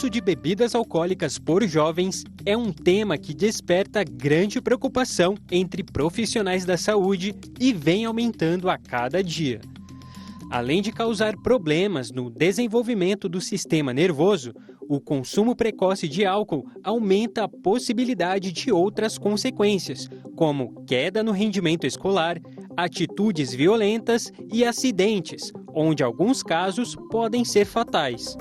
O uso de bebidas alcoólicas por jovens é um tema que desperta grande preocupação entre profissionais da saúde e vem aumentando a cada dia. Além de causar problemas no desenvolvimento do sistema nervoso, o consumo precoce de álcool aumenta a possibilidade de outras consequências, como queda no rendimento escolar, atitudes violentas e acidentes, onde alguns casos podem ser fatais.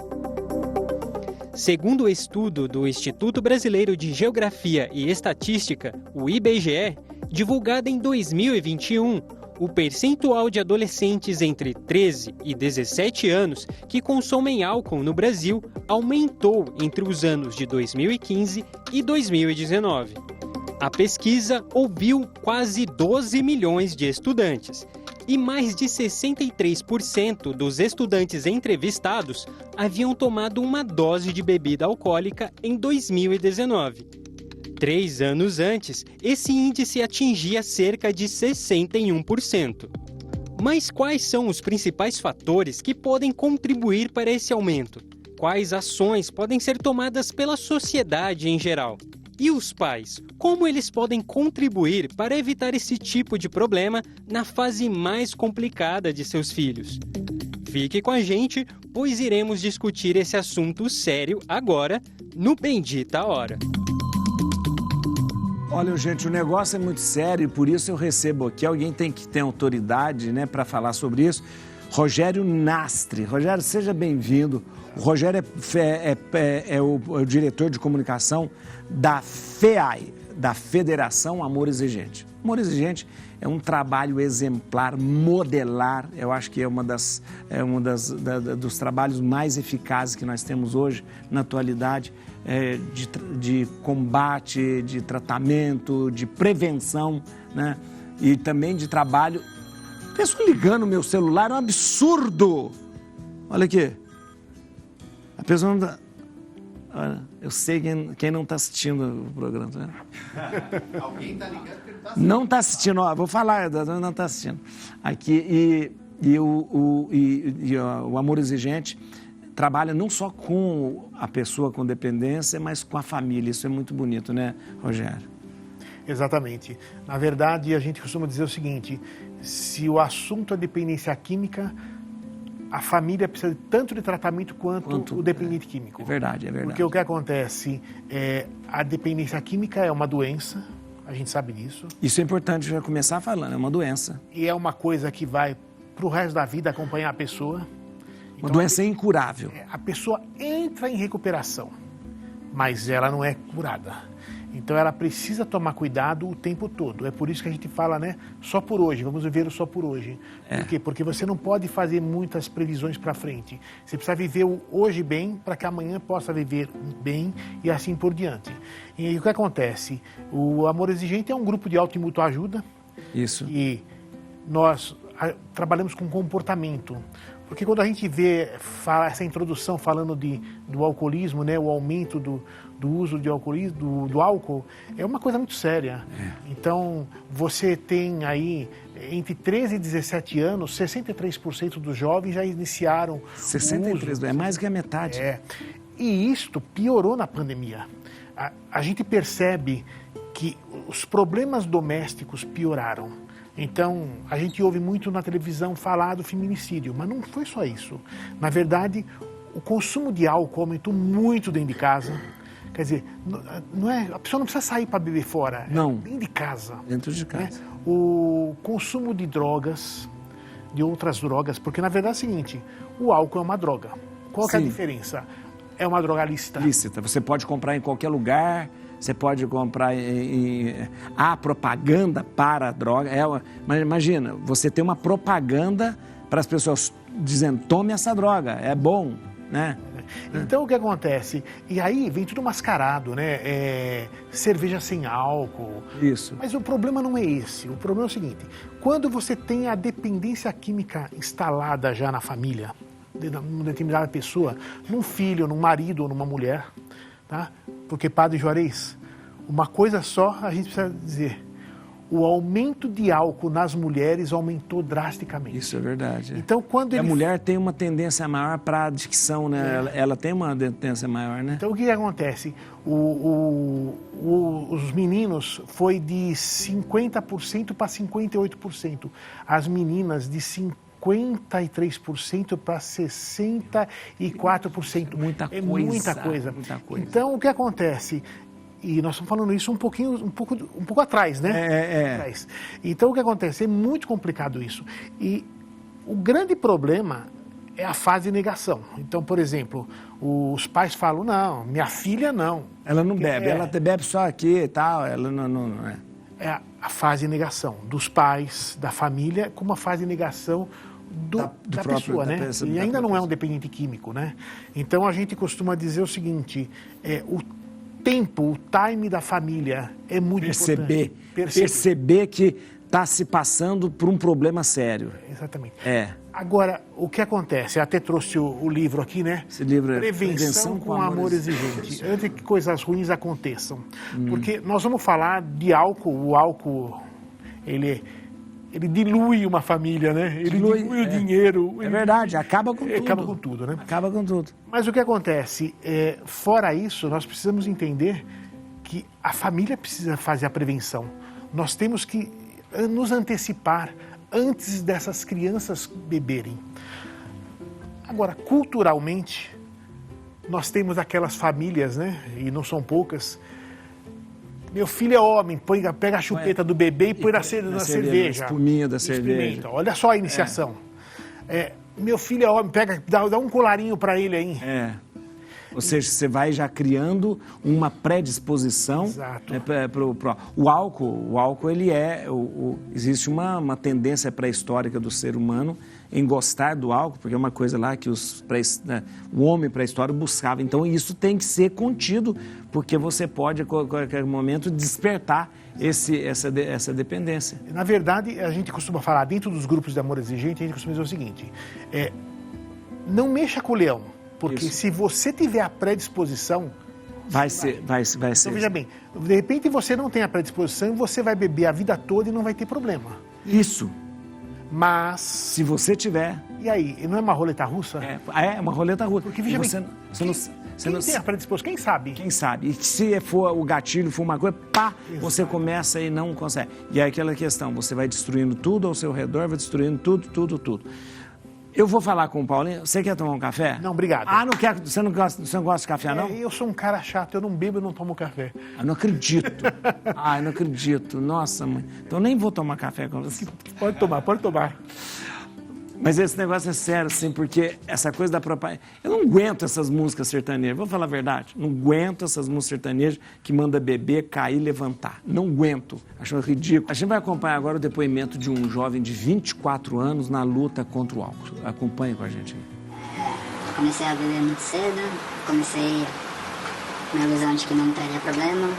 Segundo o estudo do Instituto Brasileiro de Geografia e Estatística, o IBGE, divulgado em 2021, o percentual de adolescentes entre 13 e 17 anos que consomem álcool no Brasil aumentou entre os anos de 2015 e 2019. A pesquisa ouviu quase 12 milhões de estudantes e mais de 63% dos estudantes entrevistados haviam tomado uma dose de bebida alcoólica em 2019. 3 anos antes, esse índice atingia cerca de 61%. Mas quais são os principais fatores que podem contribuir para esse aumento? Quais ações podem ser tomadas pela sociedade em geral? E os pais, como eles podem contribuir para evitar esse tipo de problema na fase mais complicada de seus filhos? Fique com a gente, pois iremos discutir esse assunto sério agora, no Bendita Hora. Olha, gente, o negócio é muito sério e por isso eu recebo aqui, alguém tem que ter autoridade, né, para falar sobre isso, Rogério Nastri. Rogério, seja bem-vindo. O Rogério é o diretor de comunicação da FEAI, da Federação Amor Exigente. Amor Exigente é um trabalho exemplar, modelar, eu acho que é um dos trabalhos mais eficazes que nós temos hoje, na atualidade, de combate, de tratamento, de prevenção, né? E também de trabalho. Pessoa ligando o meu celular é um absurdo. Olha aqui. A pessoa não tá... Olha, eu sei quem não está assistindo o programa. Tá? Alguém está ligando porque não está assistindo. Não está assistindo, ó, vou falar, não está assistindo. Aqui, o Amor Exigente trabalha não só com a pessoa com dependência, mas com a família. Isso é muito bonito, né, Rogério? Exatamente. Na verdade, a gente costuma dizer o seguinte, se o assunto é dependência química, a família precisa tanto de tratamento quanto o dependente químico. É verdade, é verdade. Porque o que acontece, a dependência química é uma doença, a gente sabe disso. Isso é importante já começar falando, é uma doença. E é uma coisa que vai para o resto da vida acompanhar a pessoa. Uma doença incurável. A pessoa entra em recuperação, mas ela não é curada. Então ela precisa tomar cuidado o tempo todo. É por isso que a gente fala, né, só por hoje, vamos viver o só por hoje. Por quê? Porque você não pode fazer muitas previsões para frente. Você precisa viver o hoje bem para que amanhã possa viver bem e assim por diante. E o que acontece? O Amor Exigente é um grupo de auto e mútua ajuda. Isso. E nós trabalhamos com comportamento. Porque quando a gente vê essa introdução falando do alcoolismo, né, o aumento do uso de alcoolismo, do álcool, é uma coisa muito séria. Então, você tem aí, entre 13 e 17 anos, 63% dos jovens já iniciaram 63%, o uso. É mais que a metade. E isto piorou na pandemia. A gente percebe que os problemas domésticos pioraram. Então, a gente ouve muito na televisão falar do feminicídio, mas não foi só isso. Na verdade, o consumo de álcool aumentou muito dentro de casa. Quer dizer, a pessoa não precisa sair para beber fora, não. Dentro de casa. Dentro de casa. Né? O consumo de drogas, de outras drogas, porque na verdade é o seguinte, o álcool é uma droga. Qual que é a diferença? É uma droga lícita. Lícita, você pode comprar em qualquer lugar... Você pode comprar há propaganda para a droga. Mas imagina, você tem uma propaganda para as pessoas dizendo, tome essa droga, é bom, né? Então o que acontece? E aí vem tudo mascarado, né? Cerveja sem álcool. Isso. Mas o problema não é esse. O problema é o seguinte, quando você tem a dependência química instalada já na família, de uma determinada pessoa, num filho, num marido ou numa mulher, tá? Porque, Padre Juarez, uma coisa só a gente precisa dizer. o aumento de álcool nas mulheres aumentou drasticamente. Isso é verdade. Então, quando a mulher tem uma tendência maior para a adicção, né? Ela tem uma tendência maior, né? Então, o que acontece? Os meninos foi de 50% para 58%. As meninas de 53% para 64%. Muita coisa. Muita coisa. Muita coisa. Então, o que acontece? E nós estamos falando isso um pouco atrás, né? Atrás. Então, o que acontece? É muito complicado isso. E o grande problema é a fase de negação. Então, por exemplo, os pais falam, não, minha filha não. Ela não bebe, ela bebe só aqui e tal, ela não é. É a fase de negação dos pais, da família, como a fase de negação da pessoa, né? E ainda não é um dependente químico, né? Então, a gente costuma dizer o seguinte, o tempo, o time da família é muito importante. Perceber que está se passando por um problema sério. Exatamente. É. Agora, o que acontece? Eu até trouxe o livro aqui, né? Esse livro é Prevenção com Amor Exigente. Antes que coisas ruins aconteçam. Porque nós vamos falar de álcool. O álcool, ele dilui uma família, né? Ele dilui o dinheiro. É verdade, acaba com tudo. Acaba com tudo, né? Acaba com tudo. Mas o que acontece? Fora isso, nós precisamos entender que a família precisa fazer a prevenção. Nós temos que nos antecipar antes dessas crianças beberem. Agora, culturalmente, nós temos aquelas famílias, né? E não são poucas. Meu filho é homem, pega a chupeta do bebê e põe na cerveja. A espuminha da cerveja. Olha só a iniciação. Meu filho é homem, dá um colarinho para ele aí. Ou seja, você vai já criando uma predisposição. Exato. O álcool ele existe uma tendência pré-histórica do ser humano em gostar do álcool, porque é uma coisa lá que o homem pré-histórico buscava. Então, isso tem que ser contido, porque você pode, a qualquer momento, despertar essa dependência. Na verdade, a gente costuma falar, dentro dos grupos de amor exigente, a gente costuma dizer o seguinte, não mexa com o leão, porque se você tiver a predisposição... Vai ser. Então, veja bem, de repente você não tem a predisposição e você vai beber a vida toda e não vai ter problema. Isso. Mas... Se você tiver... E aí, não é uma roleta russa? É uma roleta russa. Porque, veja bem, quem tem a predisposição? Quem sabe? Quem sabe. E se o gatilho for uma coisa, você começa e não consegue. E aí aquela questão, você vai destruindo tudo ao seu redor, vai destruindo tudo. Eu vou falar com o Paulinho. Você quer tomar um café? Não, obrigado. Não quer? Você não gosta de café, não? Eu sou um cara chato, eu não bebo e não tomo café. Não acredito. Não acredito. Nossa, mãe. Então nem vou tomar café com você. Pode tomar. Mas esse negócio é sério, assim, porque essa coisa da propaganda... Eu não aguento essas músicas sertanejas, vou falar a verdade. Não aguento essas músicas sertanejas que manda beber, cair, levantar. Não aguento. Acho ridículo. A gente vai acompanhar agora o depoimento de um jovem de 24 anos na luta contra o álcool. Acompanhe com a gente. Comecei a beber muito cedo, comecei na ilusão de que não teria problema.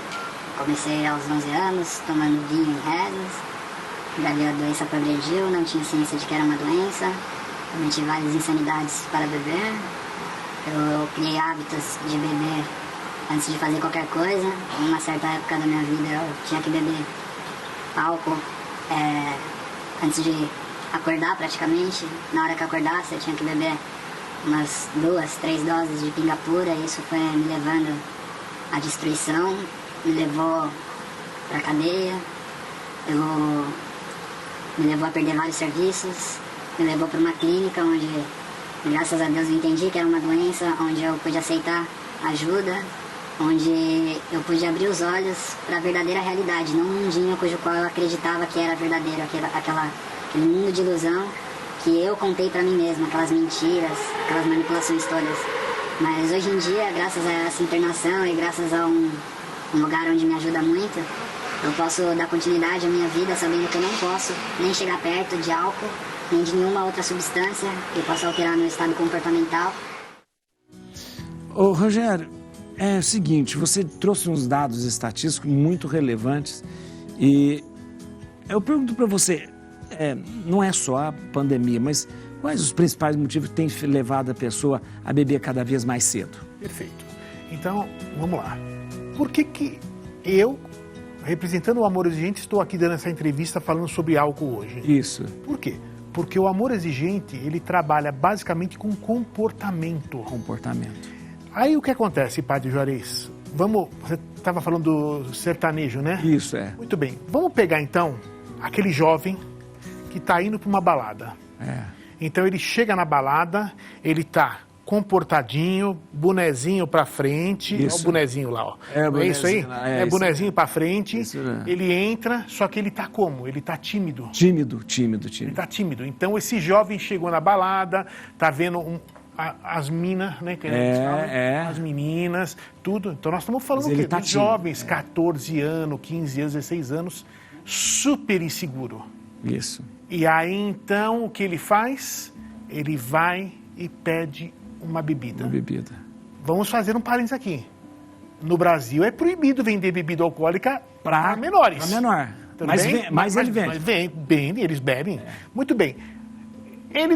Comecei aos 11 anos, tomando vinho em rezas. Daí a doença progrediu, não tinha ciência de que era uma doença. Cometi várias insanidades para beber. Eu criei hábitos de beber antes de fazer qualquer coisa. Em uma certa época da minha vida eu tinha que beber álcool antes de acordar praticamente. Na hora que eu acordasse eu tinha que beber umas 2, 3 doses de pinga pura. E isso foi me levando à destruição, me levou para a cadeia. Me levou a perder vários serviços, me levou para uma clínica onde, graças a Deus, eu entendi que era uma doença, onde eu pude aceitar ajuda, onde eu pude abrir os olhos para a verdadeira realidade, não um mundinho cujo qual eu acreditava que era verdadeiro, aquele mundo de ilusão que eu contei para mim mesma, aquelas mentiras, aquelas manipulações todas. Mas hoje em dia, graças a essa internação e graças a um lugar onde me ajuda muito, eu posso dar continuidade à minha vida sabendo que eu não posso nem chegar perto de álcool, nem de nenhuma outra substância que possa alterar meu estado comportamental. Ô, Rogério, é o seguinte, você trouxe uns dados estatísticos muito relevantes e eu pergunto para você, não é só a pandemia, mas quais os principais motivos que têm levado a pessoa a beber cada vez mais cedo? Perfeito. Então, vamos lá. Por que eu representando o Amor Exigente, estou aqui dando essa entrevista falando sobre álcool hoje. Isso. Por quê? Porque o Amor Exigente, ele trabalha basicamente com comportamento. Comportamento. Aí o que acontece, Padre Juarez? Você estava falando do sertanejo, né? Isso, é. Muito bem. Vamos pegar, então, aquele jovem que está indo para uma balada. Então ele chega na balada, ele tá comportadinho, bonezinho para frente. Olha o bonezinho lá, ó. É isso aí? É bonezinho para frente. Isso, ele entra, só que ele tá como? Ele tá tímido. Tímido. Ele tá tímido. Então esse jovem chegou na balada, tá vendo as minas, né? Que as meninas, tudo. Então nós estamos falando o quê? Tá jovens, 14 anos, 15 anos, 16 anos, super inseguro. Isso. E aí, então, o que ele faz? Ele vai e pede uma bebida. Vamos fazer um parênteses aqui. No Brasil é proibido vender bebida alcoólica para menores. Para menor. Mas ele vende. Eles bebem. Muito bem. Ele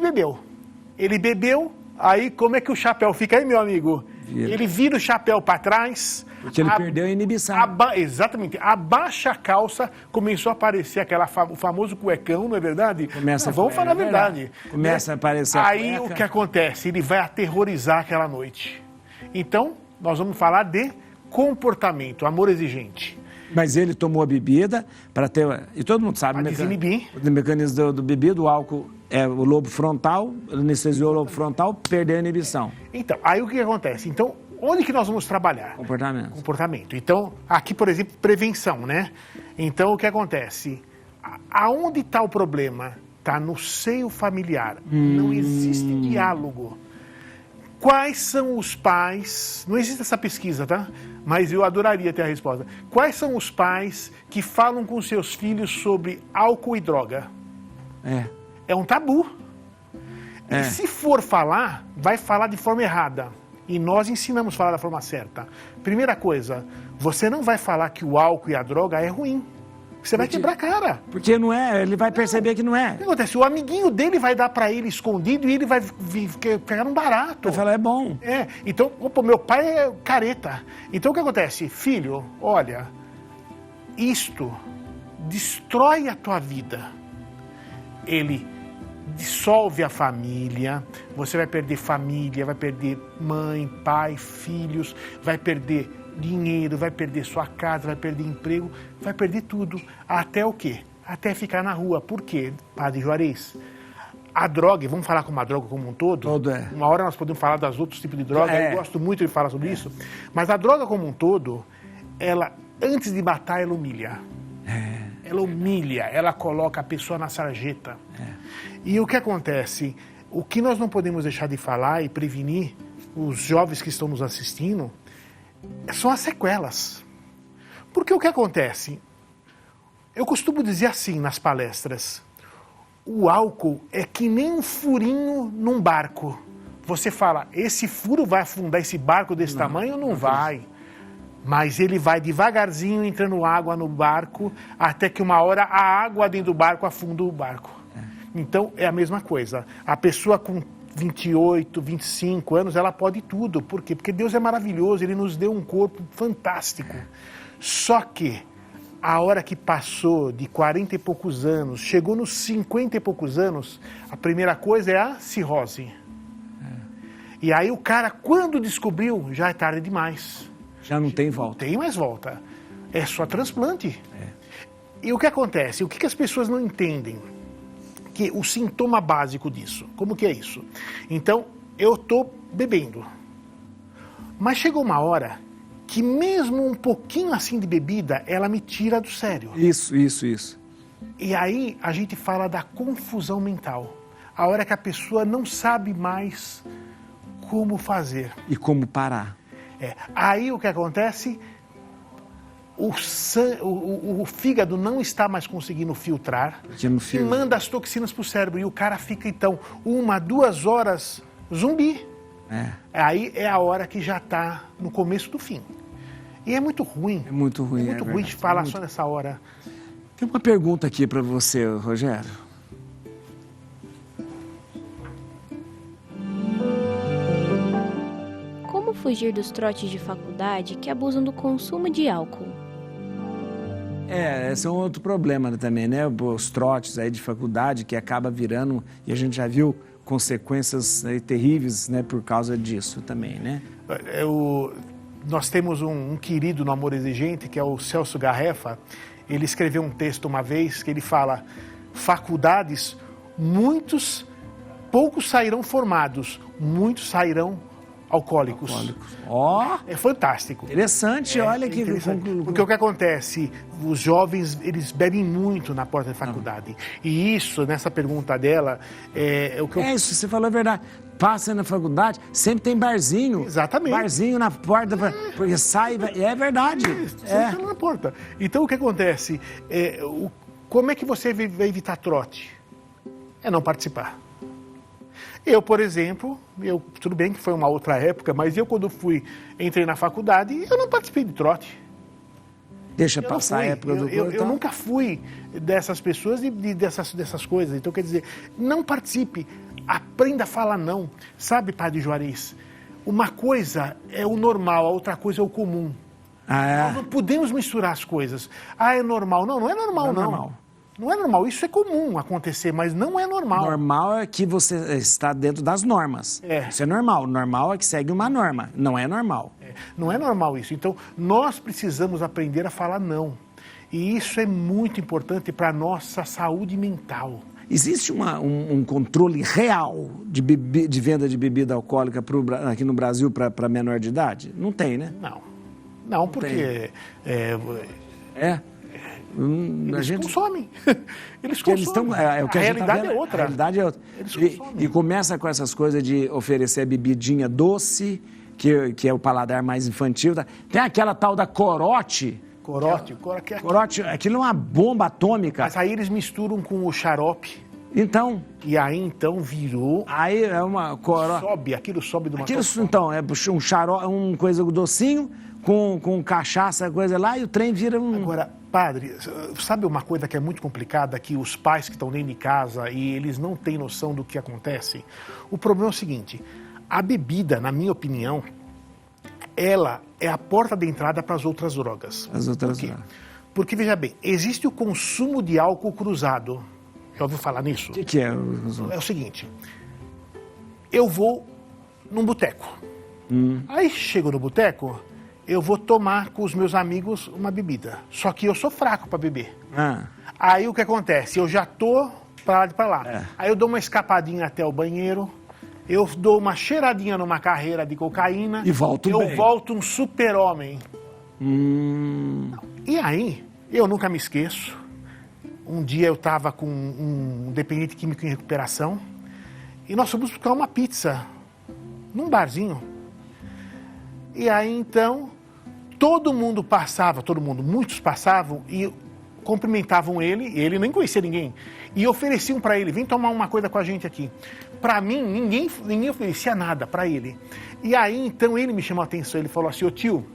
bebeu. Aí, como é que o chapéu fica aí, meu amigo? Ele vira o chapéu para trás. Porque ele perdeu a inibição. Exatamente. Abaixa a calça, começou a aparecer o famoso cuecão, não é verdade? Vamos falar a verdade. Começa a aparecer aí o que acontece? Ele vai aterrorizar aquela noite. Então, nós vamos falar de comportamento, Amor Exigente. Mas ele tomou a bebida para ter... E todo mundo sabe o mecanismo do bebida, o álcool é o lobo frontal, anestesiou o lobo frontal, perdeu a inibição. Então, aí o que acontece? Então, onde que nós vamos trabalhar? Comportamento. Então, aqui, por exemplo, prevenção, né? Então, o que acontece? Aonde está o problema? Está no seio familiar. Não existe diálogo. Quais são os pais... Não existe essa pesquisa, tá? Mas eu adoraria ter a resposta. Quais são os pais que falam com seus filhos sobre álcool e droga? É um tabu. E se for falar, vai falar de forma errada. E nós ensinamos a falar da forma certa. Primeira coisa, você não vai falar que o álcool e a droga é ruim. Você vai quebrar a cara. Porque não é, ele vai perceber que não é. O que acontece? O amiguinho dele vai dar pra ele escondido e ele vai pegar um barato. Vai falar, é bom. Então, meu pai é careta. Então o que acontece? Filho, olha, isto destrói a tua vida. Ele dissolve a família, você vai perder família, vai perder mãe, pai, filhos, vai perder dinheiro, vai perder sua casa, vai perder emprego, vai perder tudo. Até o quê? Até ficar na rua. Por quê, Padre Juarez? A droga, vamos falar com uma droga como um todo? Uma hora nós podemos falar dos outros tipos de droga, eu gosto muito de falar sobre isso, mas a droga como um todo, ela, antes de matar, ela humilha. Ela humilha, ela coloca a pessoa na sarjeta. E o que acontece? O que nós não podemos deixar de falar e prevenir os jovens que estão nos assistindo são as sequelas. Porque o que acontece? Eu costumo dizer assim nas palestras, o álcool é que nem um furinho num barco. Você fala, esse furo vai afundar esse barco desse tamanho? Não vai. Mas ele vai devagarzinho entrando água no barco, até que uma hora a água dentro do barco afunda o barco. Então, é a mesma coisa. A pessoa com 28, 25 anos, ela pode tudo. Por quê? Porque Deus é maravilhoso, Ele nos deu um corpo fantástico. Só que, a hora que passou de 40 e poucos anos, chegou nos 50 e poucos anos, a primeira coisa é a cirrose. E aí o cara, quando descobriu, já é tarde demais. Já não tem volta. Não tem mais volta. É só transplante. E o que acontece? O que as pessoas não entendem? Que o sintoma básico disso. Como que é isso? Então, eu estou bebendo. Mas chegou uma hora que mesmo um pouquinho assim de bebida, ela me tira do sério. Isso. E aí a gente fala da confusão mental. A hora que a pessoa não sabe mais como fazer. E como parar. Aí o que acontece? O fígado não está mais conseguindo filtrar e manda as toxinas para o cérebro. E o cara fica, então, 1, 2 horas zumbi. Aí é a hora que já está no começo do fim. E é muito ruim. É muito ruim. É muito ruim de falar só nessa hora. Tem uma pergunta aqui para você, Rogério. Como fugir dos trotes de faculdade que abusam do consumo de álcool? Esse é um outro problema também, né? Os trotes aí de faculdade que acaba virando, e a gente já viu consequências terríveis, né, por causa disso também, né? Nós temos um querido no Amor Exigente, que é o Celso Garrefa. Ele escreveu um texto uma vez que ele fala: faculdades, poucos sairão formados, muitos sairão alcoólicos. É fantástico. Interessante, olha que... Porque o que acontece, os jovens, eles bebem muito na porta da faculdade. E isso, nessa pergunta dela, o que isso, você falou a verdade. Passa na faculdade, sempre tem barzinho. Exatamente. Barzinho na porta, porque sai... É verdade. Sempre na porta. Então, o que acontece? Como é que você vai evitar trote? É não participar. Eu, por exemplo, tudo bem que foi uma outra época, mas quando entrei na faculdade, eu não participei de trote. Deixa passar a época do... Eu nunca fui dessas pessoas e dessas coisas. Então, quer dizer, não participe. Aprenda a falar não. Sabe, Padre Juarez? Uma coisa é o normal, a outra coisa é o comum. Nós não podemos misturar as coisas. É normal. Não é normal, não. Não é normal, isso é comum acontecer, mas não é normal. Normal é que você está dentro das normas. Isso é normal. Normal é que segue uma norma. Não é normal. Não é normal isso. Então, nós precisamos aprender a falar não. E isso é muito importante para a nossa saúde mental. Existe um controle real de venda de bebida alcoólica aqui no Brasil para menor de idade? Não tem, né? Não, porque... Eles consomem. Eles consomem. A realidade é outra. A realidade é outra. E começa com essas coisas de oferecer a bebidinha doce, que é o paladar mais infantil. Tem aquela tal da corote. Corote, aquilo é uma bomba atômica. Mas aí eles misturam com o xarope. Então... E aí, então, virou... Aí é uma corote... Aquilo sobe de uma... Então, é um xarope, coisa docinho, com cachaça, coisa lá, e o trem vira um... Agora, padre, sabe uma coisa que é muito complicada, que os pais que estão dentro de casa e eles não têm noção do que acontece? O problema é o seguinte: a bebida, na minha opinião, ela é a porta de entrada para as outras drogas. Por quê? Porque, veja bem, existe o consumo de álcool cruzado. Já ouviu falar nisso? O que é? É o seguinte: eu vou num boteco. Aí chego no boteco, eu vou tomar com os meus amigos uma bebida. Só que eu sou fraco para beber. Aí o que acontece? Eu já tô para lá e para lá. Aí eu dou uma escapadinha até o banheiro, eu dou uma cheiradinha numa carreira de cocaína. E volto bem. Eu volto um super-homem. E aí, eu nunca me esqueço. Um dia eu estava com um dependente químico em recuperação e nós fomos buscar uma pizza num barzinho. E aí, então, muitos passavam e cumprimentavam ele, e ele nem conhecia ninguém, e ofereciam para ele: vem tomar uma coisa com a gente aqui. Para mim, ninguém oferecia nada para ele. E aí, então, ele me chamou a atenção, ele falou assim: ô tio,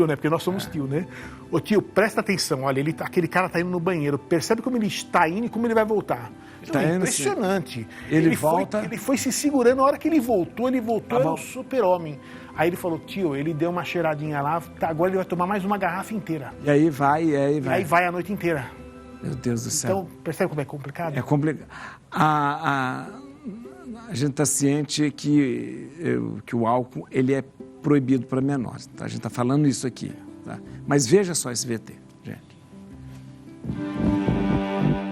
né, porque nós somos tio, né? Ô tio, presta atenção, olha, aquele cara está indo no banheiro, percebe como ele está indo e como ele vai voltar. Então, é impressionante. Ele volta... Ele foi se segurando, a hora que ele voltou era um super-homem. Aí ele falou: tio, ele deu uma cheiradinha lá, agora ele vai tomar mais uma garrafa inteira. E aí vai. E aí vai a noite inteira. Meu Deus do céu. Então, percebe como é complicado? É complicado. A gente está ciente que o álcool ele é proibido para menores. Tá? A gente está falando isso aqui. Tá? Mas veja só esse VT, gente.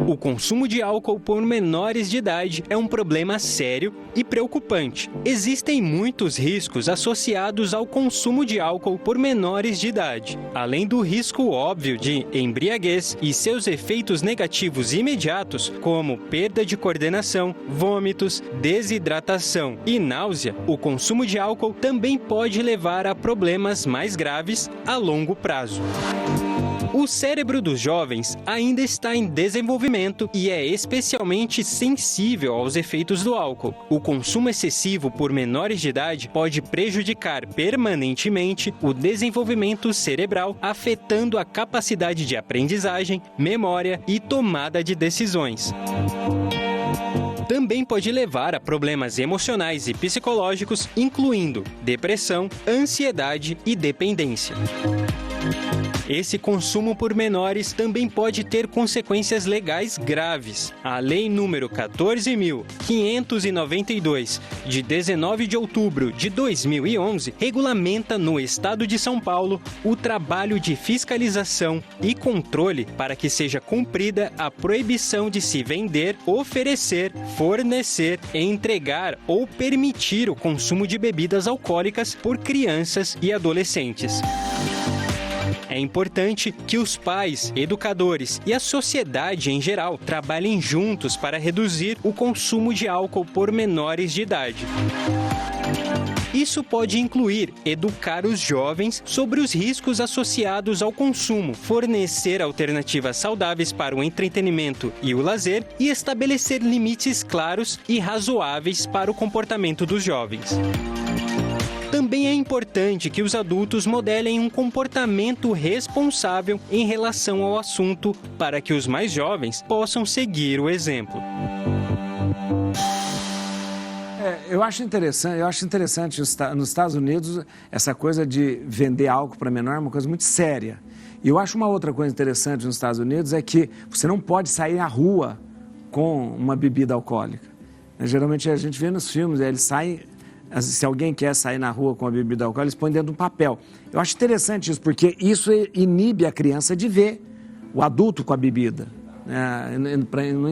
O consumo de álcool por menores de idade é um problema sério e preocupante. Existem muitos riscos associados ao consumo de álcool por menores de idade, além do risco óbvio de embriaguez e seus efeitos negativos imediatos, como perda de coordenação, vômitos, desidratação e náusea. O consumo de álcool também pode levar a problemas mais graves a longo prazo. O cérebro dos jovens ainda está em desenvolvimento e é especialmente sensível aos efeitos do álcool. O consumo excessivo por menores de idade pode prejudicar permanentemente o desenvolvimento cerebral, afetando a capacidade de aprendizagem, memória e tomada de decisões. Também pode levar a problemas emocionais e psicológicos, incluindo depressão, ansiedade e dependência. Esse consumo por menores também pode ter consequências legais graves. A Lei número 14.592, de 19 de outubro de 2011, regulamenta no Estado de São Paulo o trabalho de fiscalização e controle para que seja cumprida a proibição de se vender, oferecer, fornecer, entregar ou permitir o consumo de bebidas alcoólicas por crianças e adolescentes. É importante que os pais, educadores e a sociedade em geral trabalhem juntos para reduzir o consumo de álcool por menores de idade. Isso pode incluir educar os jovens sobre os riscos associados ao consumo, fornecer alternativas saudáveis para o entretenimento e o lazer e estabelecer limites claros e razoáveis para o comportamento dos jovens. Também é importante que os adultos modelem um comportamento responsável em relação ao assunto para que os mais jovens possam seguir o exemplo. Eu acho interessante nos Estados Unidos essa coisa de vender álcool para menor é uma coisa muito séria. E eu acho uma outra coisa interessante nos Estados Unidos é que você não pode sair na rua com uma bebida alcoólica. Geralmente a gente vê nos filmes, eles saem... Se alguém quer sair na rua com a bebida alcoólica, eles põem dentro de um papel. Eu acho interessante isso, porque isso inibe a criança de ver o adulto com a bebida. Não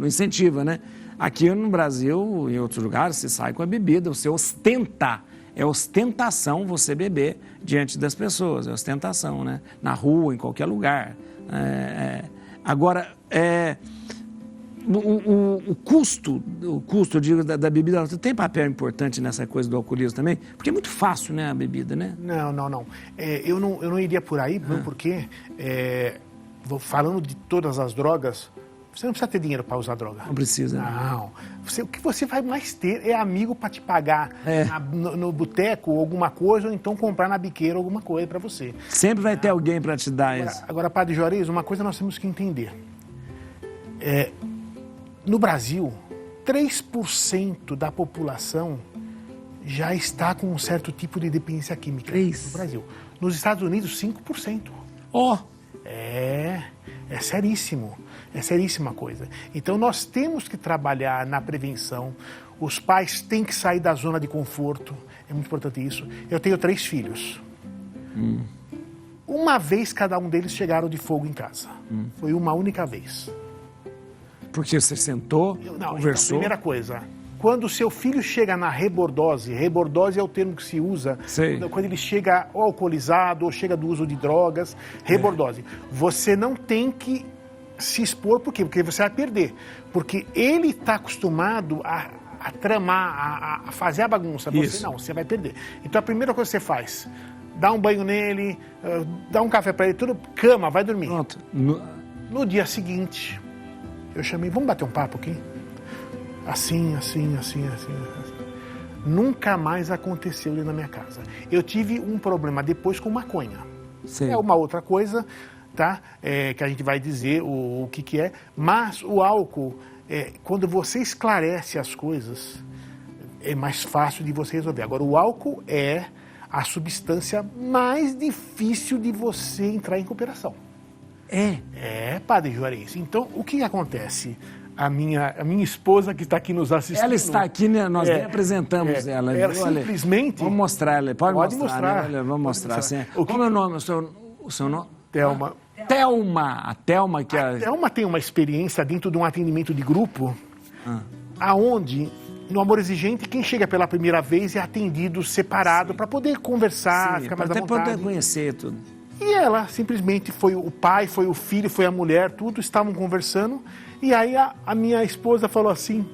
incentiva, né? Aqui no Brasil, em outros lugares, você sai com a bebida, você ostenta. É ostentação você beber diante das pessoas, é ostentação, né? Na rua, em qualquer lugar. Agora, o custo, eu digo, da bebida tem papel importante nessa coisa do alcoolismo também? Porque é muito fácil, né, a bebida, né? Não. Eu não iria por aí, porque falando de todas as drogas, você não precisa ter dinheiro para usar droga. Não precisa. Não. O que você vai mais ter é amigo para te pagar no boteco alguma coisa, ou então comprar na biqueira alguma coisa para você. Sempre vai ter alguém para te dar isso. Agora, Padre Juarez, uma coisa nós temos que entender. No Brasil, 3% da população já está com um certo tipo de dependência química. 3%? No Brasil. Nos Estados Unidos, 5%. É seríssimo. É seríssima coisa. Então, nós temos que trabalhar na prevenção. Os pais têm que sair da zona de conforto. É muito importante isso. Eu tenho 3 filhos. Uma vez cada um deles chegaram de fogo em casa. Foi uma única vez. Porque você sentou, conversou... Primeira coisa, quando o seu filho chega na rebordose é o termo que se usa, quando ele chega ou alcoolizado ou chega do uso de drogas, rebordose. Você não tem que se expor, por quê? Porque você vai perder. Porque ele está acostumado a tramar, a fazer a bagunça. Você vai perder. Então a primeira coisa que você faz, dá um banho nele, dá um café para ele, tudo, cama, vai dormir. Pronto. No dia seguinte... Eu chamei, vamos bater um papo aqui? Assim. Nunca mais aconteceu ali na minha casa. Eu tive um problema depois com maconha. Sim. É uma outra coisa, tá? Que a gente vai dizer o que é. Mas o álcool, quando você esclarece as coisas, é mais fácil de você resolver. Agora, o álcool é a substância mais difícil de você entrar em cooperação. Padre Juarez. Então, o que acontece? A minha esposa que está aqui nos assistindo... Ela está aqui, né? Nós nem apresentamos ela. Ela simplesmente... Vamos mostrar ela. Pode mostrar. Né? Vamos mostrar. Assim. Como é o nome? O seu nome? Thelma. A Thelma que... A Thelma tem uma experiência dentro de um atendimento de grupo, aonde, no Amor Exigente, quem chega pela primeira vez é atendido separado para poder conversar, ficar mais à vontade. Para poder conhecer tudo. E ela simplesmente foi o pai, foi o filho, foi a mulher, tudo, estavam conversando. E aí a minha esposa falou assim,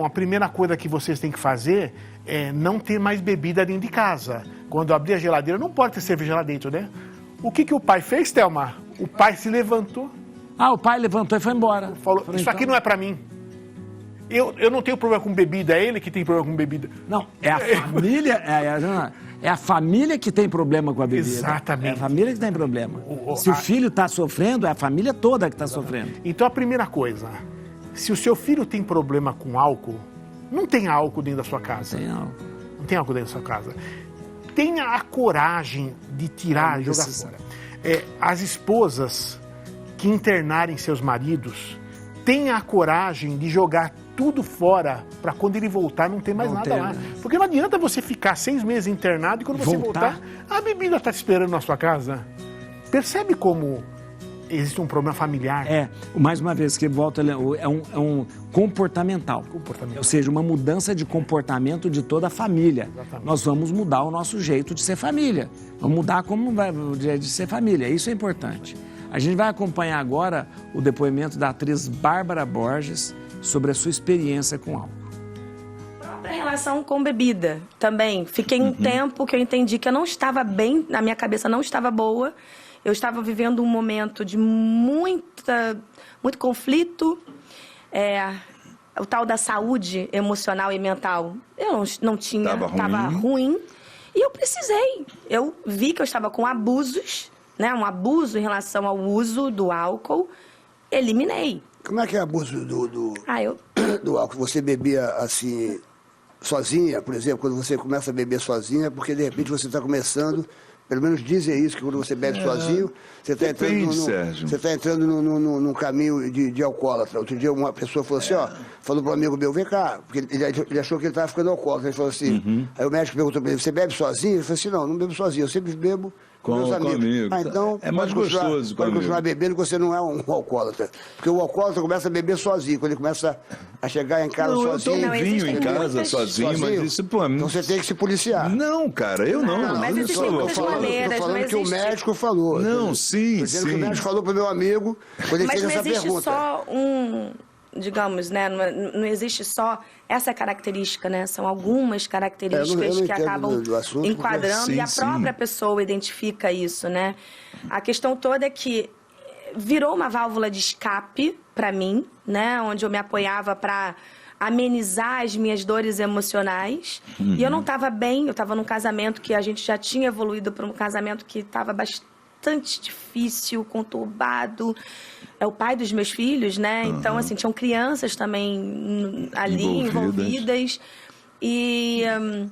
a primeira coisa que vocês têm que fazer é não ter mais bebida dentro de casa. Quando abrir a geladeira, não pode ter cerveja lá dentro, né? O que o pai fez, Thelma? O pai se levantou. O pai levantou e foi embora. Falou, isso aqui não é para mim. Eu não tenho problema com bebida, é ele que tem problema com bebida. Não, é a família... É a família que tem problema com a bebida. Exatamente. É a família que tem problema. Se o filho está sofrendo, é a família toda que está sofrendo. Então, a primeira coisa, se o seu filho tem problema com álcool, não tem álcool dentro da sua casa. Tem álcool. Não tem álcool dentro da sua casa. tenha a coragem de tirar, jogar fora. As esposas que internarem seus maridos, tenha a coragem de jogar tudo fora para quando ele voltar não ter mais nada lá. Porque não adianta você ficar 6 meses internado e quando você voltar, a bebida está te esperando na sua casa. Percebe como existe um problema familiar? Mais uma vez, que volta, é um comportamental. Ou seja, uma mudança de comportamento de toda a família. Exatamente. Nós vamos mudar o nosso jeito de ser família. Vamos mudar como vai de ser família. Isso é importante. A gente vai acompanhar agora o depoimento da atriz Bárbara Borges sobre a sua experiência com álcool. A própria relação com bebida também. Fiquei um tempo que eu entendi que eu não estava bem, na minha cabeça não estava boa. Eu estava vivendo um momento de muito conflito. O tal da saúde emocional e mental, eu não tinha, estava ruim. E eu precisei. Eu vi que eu estava com abusos, né? Um abuso em relação ao uso do álcool. Eliminei. Como é que é abuso do álcool? Você bebia assim, sozinha, por exemplo, quando você começa a beber sozinha, porque de repente você está começando, pelo menos dizem isso, que quando você bebe sozinho, você está entrando num caminho de alcoólatra. Outro dia uma pessoa falou assim, falou para um amigo meu, vem cá, porque ele achou que ele estava ficando alcoólatra. Ele falou assim, aí o médico perguntou para ele, você bebe sozinho? Ele falou assim, não bebo sozinho, eu sempre bebo com meus amigos. Então, é mais gostoso pode continuar bebendo, que você não é um alcoólatra. Porque o alcoólatra começa a beber sozinho, quando ele começa a chegar em casa sozinho. Eu tomo vinho em casa sozinho, mas isso, pô... Então você tem que se policiar. Não, cara, eu não. Mas existem muitas maneiras, tô falando que o médico falou. Não, sim. Que o médico falou pro meu amigo quando ele fez essa pergunta. Mas não existe só digamos, né, não existe só essa característica, né? São algumas características que acabam enquadrando e a própria pessoa identifica isso, né? A questão toda é que virou uma válvula de escape para mim, né? Onde eu me apoiava para amenizar as minhas dores emocionais. E eu não estava bem, eu estava num casamento que a gente já tinha evoluído para um casamento que estava bastante difícil, conturbado. É o pai dos meus filhos, né? Então, assim, tinham crianças também ali envolvidas. E...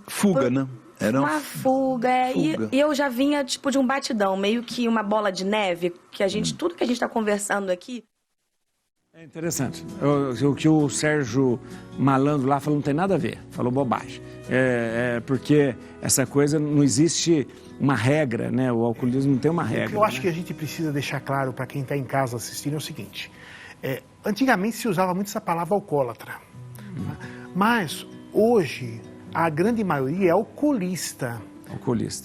fuga, né? Era uma fuga. E eu já vinha, tipo, de um batidão, meio que uma bola de neve, que a gente, tudo que a gente está conversando aqui... É interessante. O que o Sérgio Malandro lá falou não tem nada a ver, falou bobagem. Porque essa coisa, não existe uma regra, né? O alcoolismo não tem uma regra. Eu acho que a gente precisa deixar claro para quem está em casa assistindo é o seguinte. Antigamente se usava muito essa palavra alcoólatra. Mas hoje a grande maioria é alcoolista.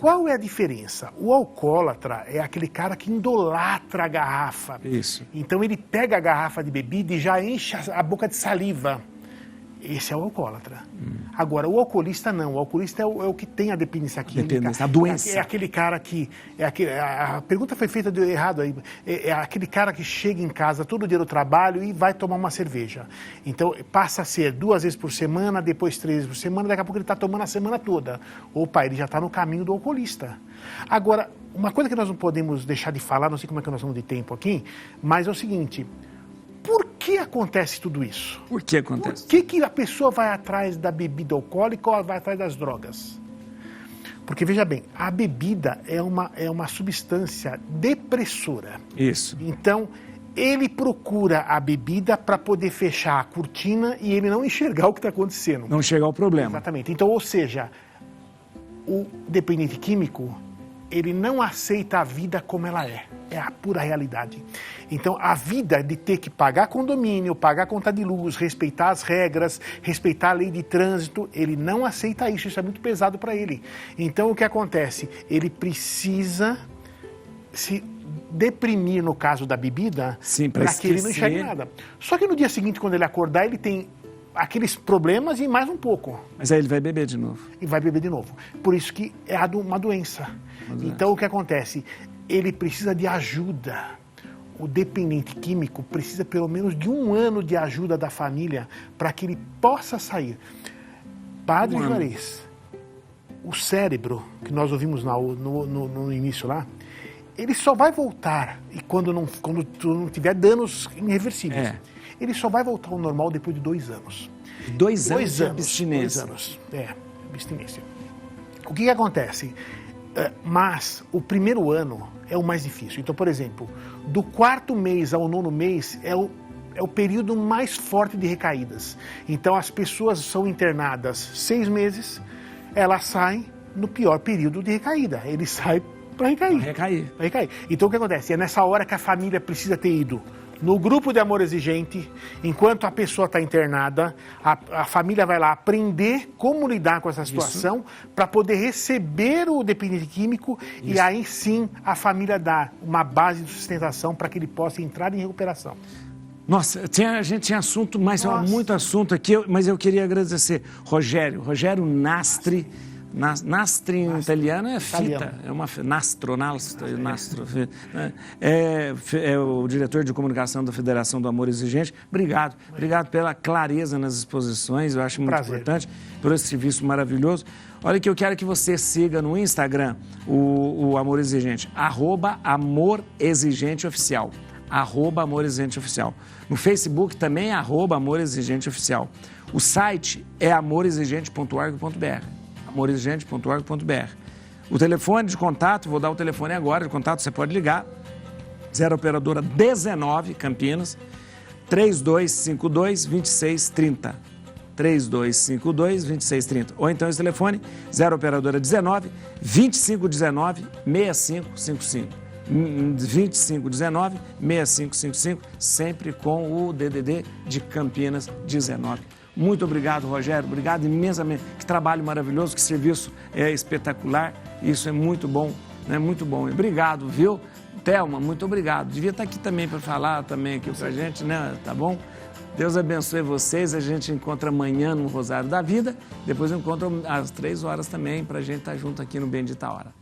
Qual é a diferença? O alcoólatra é aquele cara que idolatra a garrafa. Isso. Então ele pega a garrafa de bebida e já enche a boca de saliva. Esse é o alcoólatra. Agora, o alcoolista não. O alcoolista é o que tem a dependência química. A doença. É aquele cara que... a pergunta foi feita errado aí. É aquele cara que chega em casa todo dia no trabalho e vai tomar uma cerveja. Então, passa a ser 2 vezes por semana, depois 3 vezes por semana, daqui a pouco ele está tomando a semana toda. Opa, ele já está no caminho do alcoolista. Agora, uma coisa que nós não podemos deixar de falar, não sei como é que nós estamos de tempo aqui, mas é o seguinte... Por que acontece tudo isso? Por que acontece? Por que a pessoa vai atrás da bebida alcoólica ou vai atrás das drogas? Porque, veja bem, a bebida é uma substância depressora. Isso. Então, ele procura a bebida para poder fechar a cortina e ele não enxergar o que está acontecendo. Não enxergar o problema. Exatamente. Então, ou seja, o dependente químico, ele não aceita a vida como ela é. É a pura realidade. Então, a vida de ter que pagar condomínio, pagar conta de luz, respeitar as regras, respeitar a lei de trânsito, ele não aceita isso. Isso é muito pesado para ele. Então, o que acontece? Ele precisa se deprimir, no caso da bebida, para que ele não enxergue nada. Só que no dia seguinte, quando ele acordar, ele tem aqueles problemas e mais um pouco. Mas aí ele vai beber de novo. E vai beber de novo. Por isso que é uma doença. Então, o que acontece? Ele precisa de ajuda. O dependente químico precisa pelo menos de 1 ano de ajuda da família para que ele possa sair. Padre Juarez, o cérebro, que nós ouvimos no início lá, ele só vai voltar, e quando tu não tiver danos irreversíveis, ele só vai voltar ao normal depois de 2 anos. 2 anos de abstinência. 2 anos, abstinência. O que acontece? Mas o primeiro ano é o mais difícil. Então, por exemplo, do 4º mês ao 9º mês é o período mais forte de recaídas. Então, as pessoas são internadas 6 meses, elas saem no pior período de recaída. Eles saem para recair. Então, o que acontece? É nessa hora que a família precisa ter ido no grupo de amor exigente, enquanto a pessoa está internada, a família vai lá aprender como lidar com essa situação para poder receber o dependente químico e aí sim a família dá uma base de sustentação para que ele possa entrar em recuperação. Nossa, a gente tinha assunto, mas muito assunto aqui, mas eu queria agradecer Rogério Nastri. Nastri em italiano é fita, é uma nastro, é o diretor de comunicação da Federação do Amor Exigente. Obrigado pela clareza nas exposições, eu acho muito importante, por esse serviço maravilhoso. Olha que eu quero que você siga no Instagram o Amor Exigente, @Amor Exigente Oficial, @Amor Exigente Oficial. No Facebook também Amor Exigente Oficial. O site é amorexigente.org.br. amorexigente.org.br. O telefone de contato, vou dar o telefone agora de contato, você pode ligar, 0 operadora 19, Campinas, 3252-2630. 3252-2630. Ou então esse telefone, 0 operadora 19, 2519-6555. 2519-6555, sempre com o DDD de Campinas 19. Muito obrigado, Rogério. Obrigado imensamente. Que trabalho maravilhoso, que serviço espetacular. Isso é muito bom, né? Muito bom. Obrigado, viu? Thelma, muito obrigado. Devia estar aqui também para falar também aqui pra gente, né? Tá bom? Deus abençoe vocês. A gente encontra amanhã no Rosário da Vida. Depois eu encontro às 3 horas também para a gente estar junto aqui no Bendita Hora.